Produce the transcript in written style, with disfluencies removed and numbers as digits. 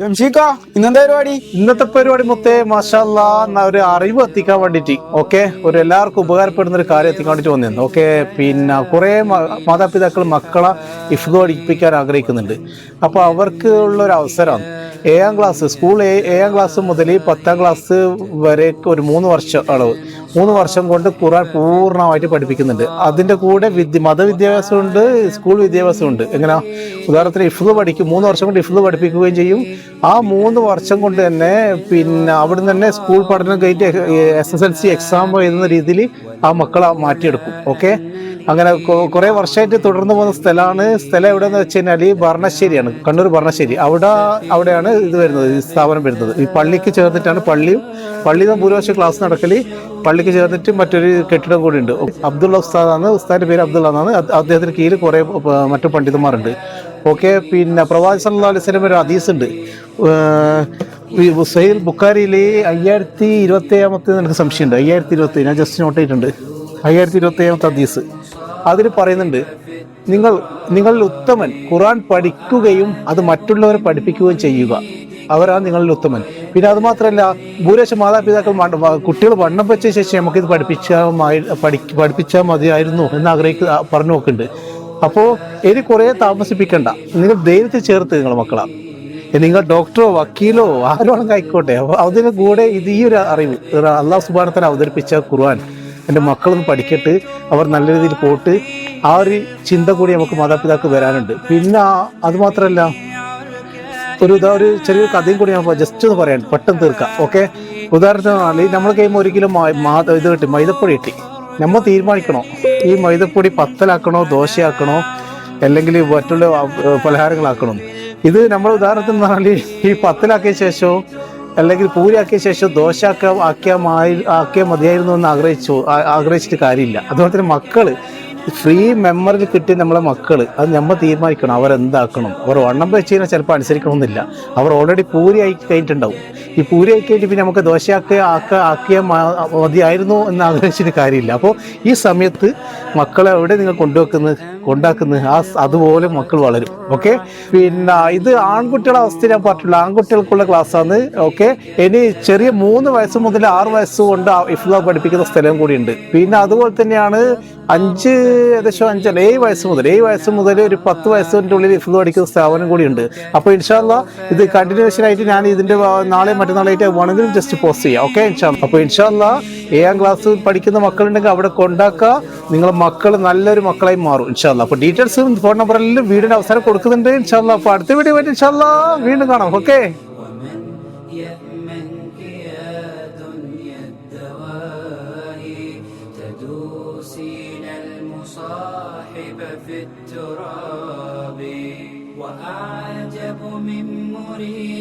ജംഷീക്ക ഇന്നെന്താ പരിപാടി? ഇന്നത്തെ പരിപാടി മൊത്തേ മാഷാല്ലാ ഒരു അറിവ് എത്തിക്കാൻ വേണ്ടിട്ട് ഒരു എല്ലാവർക്കും ഉപകാരപ്പെടുന്ന ഒരു കാര്യം എത്തിക്കാൻ വേണ്ടിട്ട് വന്നിരുന്നു. പിന്നെ കുറെ മാതാപിതാക്കൾ മക്കളെ ഹിഫ്ദ് പഠിപ്പിക്കാൻ ആഗ്രഹിക്കുന്നുണ്ട്. അപ്പൊ അവർക്ക് ഉള്ള ഒരു അവസരമാണ് ഏഴാം ക്ലാസ് സ്കൂൾ ഏഴാം ക്ലാസ് മുതൽ 10ാം ക്ലാസ് വരെ ഒരു 3 വർഷം അളവ് 3 വർഷം കൊണ്ട് ഖുർആൻ പൂർണ്ണമായിട്ട് പഠിപ്പിക്കുന്നുണ്ട്. അതിന്റെ കൂടെ മതവിദ്യാഭ്യാസം ഉണ്ട്, സ്കൂൾ വിദ്യാഭ്യാസം ഉണ്ട്. എങ്ങനെ ഉദാഹരണത്തിന് ഹിഫ്ദ് പഠിക്കും, 3 വർഷം കൊണ്ട് ഹിഫ്ദ് പഠിപ്പിക്കുകയും ചെയ്യും. ആ 3 വർഷം കൊണ്ട് തന്നെ പിന്നെ അവിടെ തന്നെ സ്കൂൾ പഠനം കഴിഞ്ഞ് SSLC എക്സാം എഴുതുന്ന രീതിയിൽ ആ മക്കളെ മാറ്റിയെടുക്കും. അങ്ങനെ കുറെ വർഷമായിട്ട് തുടർന്ന് പോകുന്ന സ്ഥലം എവിടെയെന്ന് വെച്ച് കഴിഞ്ഞാൽ ഭരണശ്ശേരിയാണ്, കണ്ണൂർ ഭരണശ്ശേരി. അവിടെയാണ് ഇത് വരുന്നത്, ഈ സ്ഥാപനം വരുന്നത്. ഈ പള്ളിക്ക് ചേർന്നിട്ടാണ് പള്ളിയിൽ ഭൂരിപക്ഷം ക്ലാസ് നടക്കല് പള്ളിക്ക് ചേർന്നിട്ട് മറ്റൊരു കെട്ടിടം കൂടി ഉണ്ട്. അബ്ദുള്ള ഉസ്താദാണ്, ഉസ്താദിന്റെ പേര് അബ്ദുള്ള എന്നാണ്. അദ്ദേഹത്തിന് കീഴിൽ കുറെ മറ്റു പണ്ഡിതന്മാരുണ്ട്. പിന്നെ പ്രവാചകൻ സല്ലല്ലാഹു അലൈഹി വസല്ലം ഒരു ഹദീസ് ഉണ്ട്, സഹീഹ് ബുഖാരിയിൽ 5027 എനിക്ക് സംശയമുണ്ട്, 5027 ഞാൻ ജസ്റ്റ് നോട്ട് ചെയ്തിട്ടുണ്ട്. 5027 ഹദീസ് അതിൽ പറയുന്നുണ്ട്, നിങ്ങളിൽ ഉത്തമൻ ഖുർആൻ പഠിക്കുകയും അത് മറ്റുള്ളവരെ പഠിപ്പിക്കുകയും ചെയ്യുക, അവരാണ് നിങ്ങളിൽ ഉത്തമൻ. പിന്നെ അത് മാത്രമല്ല, ഭൂരിപക്ഷം മാതാപിതാക്കൾ കുട്ടികൾ വണ്ണം വെച്ച ശേഷം നമുക്കിത് പഠിപ്പിച്ചാൽ മതിയായിരുന്നു എന്ന് പറഞ്ഞു നോക്കുന്നുണ്ട്. അപ്പോൾ ഇനി കുറേ താമസിപ്പിക്കണ്ട, നിങ്ങൾ ധൈര്യത്തിൽ ചേർത്ത് നിങ്ങൾ മക്കളാ, നിങ്ങൾ ഡോക്ടറോ വക്കീലോ ആരോണെങ്കിലും ആയിക്കോട്ടെ. അപ്പോൾ അതിന് കൂടെ ഈ ഒരു അറിവ് അല്ലാഹു സുബ്ഹാനഹു വ തആല അവതരിപ്പിച്ച ഖുർആൻ എൻ്റെ മക്കളൊന്ന് പഠിക്കട്ട്, അവർ നല്ല രീതിയിൽ പോയിട്ട് ആ ഒരു ചിന്ത കൂടി നമുക്ക് മാതാപിതാക്കൾ വരാനുണ്ട്. പിന്നെ അത് മാത്രമല്ല, ഒരു ചെറിയൊരു കഥയും കൂടി ഞാൻ ജസ്റ്റ് ഒന്ന് പറയാൻ പെട്ടെന്ന് തീർക്കാം. ഉദാഹരണത്തിന് നമ്മൾ കഴിയുമ്പോൾ 1 കിലോ ഇത് കിട്ടി, മൈദപ്പൊടി കിട്ടി. നമ്മൾ തീരുമാനിക്കണോ ഈ മൈദപ്പൊടി പത്തലാക്കണോ, ദോശയാക്കണോ, അല്ലെങ്കിൽ മറ്റുള്ള പലഹാരങ്ങളാക്കണോ. ഇത് നമ്മൾ ഉദാഹരണത്തിന് പറഞ്ഞാൽ ഈ പത്തലാക്കിയ ശേഷമോ അല്ലെങ്കിൽ പൂരിയാക്കിയ ശേഷം ദോശ ആക്കിയാൽ മതിയായിരുന്നു എന്ന് ആഗ്രഹിച്ചിട്ട് കാര്യമില്ല. അതുപോലെ തന്നെ മക്കള് ഫ്രീ മെമ്മറിയിൽ കിട്ടിയ നമ്മളെ മക്കള് അത് നമ്മൾ തീരുമാനിക്കണം അവരെന്താക്കണം. അവർ വണ്ണം വെച്ച് കഴിഞ്ഞാൽ ചിലപ്പോൾ അനുസരിക്കണമെന്നില്ല, അവർ ഓൾറെഡി പൂരി ആയി കഴിഞ്ഞിട്ടുണ്ടാവും. ഈ പൂരി ആയി കഴിഞ്ഞിട്ട് പിന്നെ നമുക്ക് ആക്കിയാൽ മതിയായിരുന്നു എന്ന് ആഗ്രഹിച്ചിട്ട് കാര്യമില്ല. അപ്പോൾ ഈ സമയത്ത് മക്കളെ എവിടെ നിങ്ങൾ കൊണ്ടാക്കുന്നത് അതുപോലെ മക്കൾ വളരും. പിന്നെ ഇത് ആൺകുട്ടികളുടെ അവസ്ഥ ഞാൻ പറഞ്ഞിട്ടുള്ള ആൺകുട്ടികൾക്കുള്ള ക്ലാസ്സാണ്. ഇനി ചെറിയ 3 വയസ്സ് മുതൽ 6 വയസ്സ് കൊണ്ട് ഹിഫ്ള് പഠിപ്പിക്കുന്ന സ്ഥലം കൂടിയുണ്ട്. പിന്നെ അതുപോലെ തന്നെയാണ് 7 വയസ്സ് മുതൽ ഒരു 10 വയസ്സിൻ്റെ ഉള്ളിൽ ഹിഫ്ള് പഠിക്കുന്ന സ്ഥാപനം കൂടിയുണ്ട്. അപ്പോൾ ഇൻഷാ അല്ലാഹ് ഇത് കണ്ടിന്യൂഷൻ ആയിട്ട് ഞാൻ ഇതിന്റെ നാളെ മറ്റന്നാളായിട്ട് വേണമെങ്കിലും ജസ്റ്റ് പോസ്റ്റ് ചെയ്യാം. ഇൻഷാ അല്ലാഹ്. അപ്പോൾ ഇൻഷാ അല്ലാഹ് 7ാം ക്ലാസ് പഠിക്കുന്ന മക്കളുണ്ടെങ്കിൽ അവിടെ കൊണ്ടാക്കുക, നിങ്ങളെ മക്കൾ നല്ലൊരു മക്കളായി മാറും ഇൻഷാ അല്ലാഹ്. അപ്പോൾ ഡീറ്റെയിൽസും ഫോൺ നമ്പറെല്ലാം വീടിന്റെ അവസരം കൊടുക്കുന്നുണ്ട് ഇൻഷാ അല്ലാഹ്. അപ്പോൾ അടുത്ത വീഡിയോ ആയിട്ട് ഇൻഷാ അല്ലാഹ് വീണ്ടും കാണാം. في التراب وأعجب من مريد